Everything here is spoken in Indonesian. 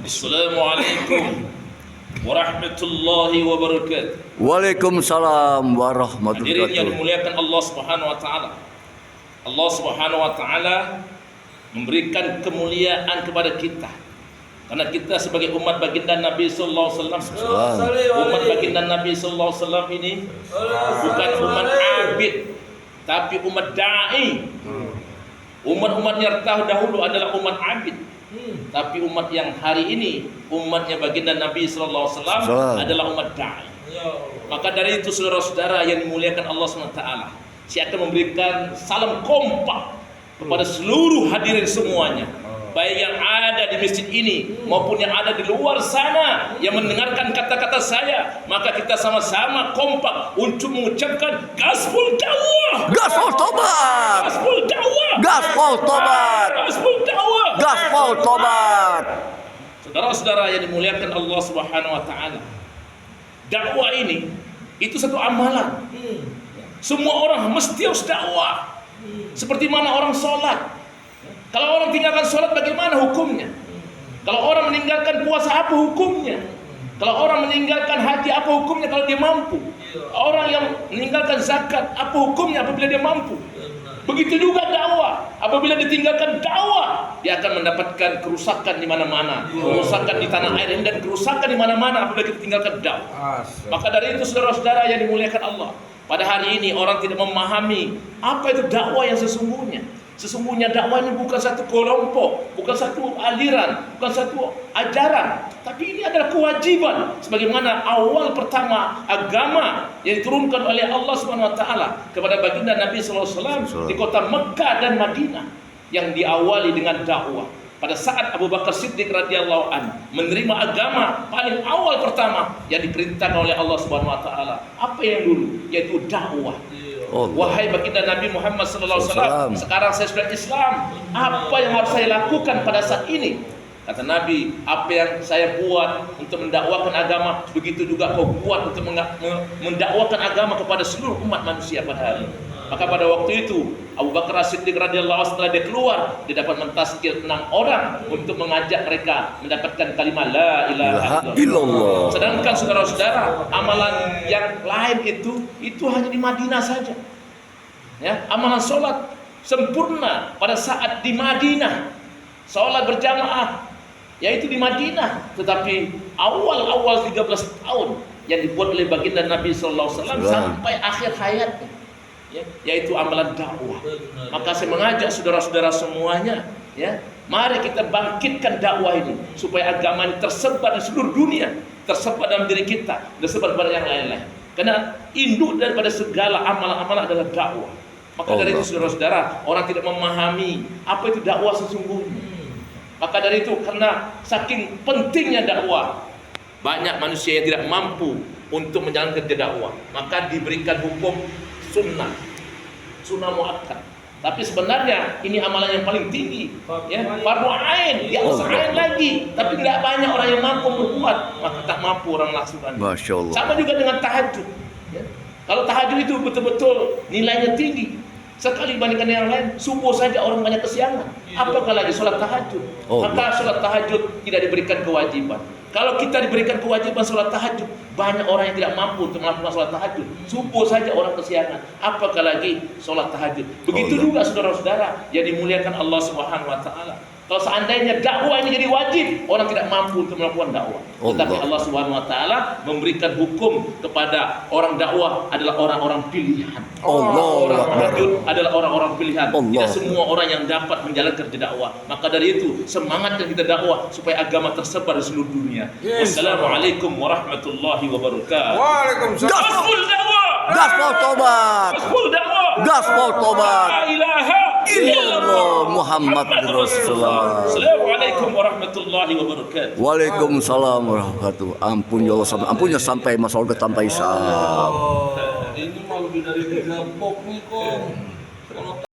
Assalamualaikum warahmatullahi wabarakatuh. Waalaikumsalam warahmatullahi Hadirin yang wabarakatuh. dimuliakan Allah Subhanahu wa taala. Allah Subhanahu wa taala memberikan kemuliaan kepada kita. Karena kita sebagai umat baginda Nabi sallallahu alaihi wasallam, umat baginda Nabi sallallahu alaihi wasallam ini bukan umat abid, tapi umat dai. Umat-umat yang dahulu adalah umat abid. Tapi umat yang hari ini, umatnya baginda Nabi sallallahu alaihi wasallam adalah umat dai. Maka dari itu saudara-saudara yang dimuliakan Allah SWT, saya akan memberikan salam kompak kepada seluruh hadirin semuanya, baik yang ada di masjid ini maupun yang ada di luar sana yang mendengarkan kata-kata saya. Maka kita sama-sama kompak untuk mengucapkan gaspol dakwah, Gaspol tobat, gaspol dakwah, gaspol tobat, gaspol dakwah, gaspol tobat. Saudara-saudara yang dimuliakan Allah Subhanahu wa taala, dakwah ini itu satu amalan. Semua orang mesti harus dakwah. Seperti mana orang sholat. Kalau orang tinggalkan sholat, bagaimana hukumnya? Kalau orang meninggalkan puasa, apa hukumnya? Kalau orang meninggalkan haji, apa hukumnya kalau dia mampu? Orang yang meninggalkan zakat, apa hukumnya apabila dia mampu? Begitu juga dakwah. Apabila ditinggalkan dakwah, dia akan mendapatkan kerusakan di mana-mana, kerusakan di tanah air ini, dan kerusakan di mana-mana apabila kita tinggalkan dakwah. Maka dari itu saudara-saudara yang dimuliakan Allah, pada hari ini orang tidak memahami apa itu dakwah yang sesungguhnya. Sesungguhnya dakwah ini bukan satu kelompok, bukan satu aliran, bukan satu ajaran, tapi ini adalah kewajiban. Sebagaimana awal pertama agama yang diturunkan oleh Allah Subhanahu wa taala kepada baginda Nabi sallallahu alaihi wasallam di kota Mekah dan Madinah, yang diawali dengan dakwah. Pada saat Abu Bakar Siddiq radhiyallahu anhu menerima agama, paling awal pertama yang diperintahkan oleh Allah Subhanahu wa taala, apa yang dulu? Yaitu dakwah. Wahai baginda Nabi Muhammad sallallahu alaihi wasallam, sekarang saya sudah Islam, apa yang harus saya lakukan pada saat ini? Kata Nabi, apa yang saya buat untuk mendakwakan agama, begitu juga kau buat untuk mendakwakan agama kepada seluruh umat manusia pada hari ini. Maka pada waktu itu Abu Bakar Siddiq radhiyallahu anhu, setelah dia keluar, dia dapat mentazkir 6 orang untuk mengajak mereka mendapatkan kalimat la ilaha illallah. Sedangkan saudara-saudara, amalan yang lain itu hanya di Madinah saja. Ya, amalan sholat sempurna pada saat di Madinah, sholat berjamaah, yaitu di Madinah. Tetapi awal-awal 13 tahun yang dibuat oleh baginda Nabi sallallahu alaihi wasallam sampai akhir hayatnya, ya, yaitu amalan dakwah. Maka saya mengajak saudara-saudara semuanya, ya, mari kita bangkitkan dakwah ini supaya agama ini tersebar di seluruh dunia, tersebar dalam diri kita, tersebar pada yang lain-lain. Karena induk daripada segala amalan-amalan adalah dakwah. Maka dari itu saudara-saudara, orang tidak memahami apa itu dakwah sesungguhnya. Maka dari itu, karena saking pentingnya dakwah, banyak manusia yang tidak mampu untuk menjalankan dakwah, maka diberikan hukum sunnah muakkad. Tapi sebenarnya ini amalan yang paling tinggi, ya, fardu ain, di atas ain lagi. Tapi tidak banyak orang yang mampu berbuat, maka tak mampu orang laksanakan. Masya Allah. Sama juga dengan tahajud, ya. Kalau tahajud itu betul-betul nilainya tinggi sekali dibandingkan yang lain. Subuh saja orang banyak kesiangan, apakah lagi sholat tahajud? Maka sholat tahajud tidak diberikan kewajiban. Kalau kita diberikan kewajiban sholat tahajud, banyak orang yang tidak mampu untuk melakukan sholat tahajud. Subuh saja orang kesiangan, apakah lagi sholat tahajud? Begitu juga saudara-saudara yang dimuliakan Allah Subhanahu wa taala. Kalau seandainya dakwah ini jadi wajib, orang tidak mampu untuk melakukan dakwah. Tetapi Allah Subhanahu wa taala memberikan hukum kepada orang dakwah adalah orang-orang pilihan. Orang tahajud adalah orang-orang pilihan. Tidak semua orang yang dapat menjalankan dakwah. Maka dari itu, semangatkan kita dakwah supaya agama tersebar di seluruh dunia. Wassalamualaikum warahmatullahi wabarakatuh. Waalaikumsalam. Gaspol dakwah. Gaspol tobat, Gaspol dakwah. gaspol tobat. La ilaha illallah Muhammad Rasulullah. Assalamualaikum warahmatullahi wabarakatuh. Waalaikumsalam warahmatullahi wabarakatuh. Ampun ya Allah, ampunnya sampai masalah sampai sah. Ini mau lebih dari 3 box nih kok.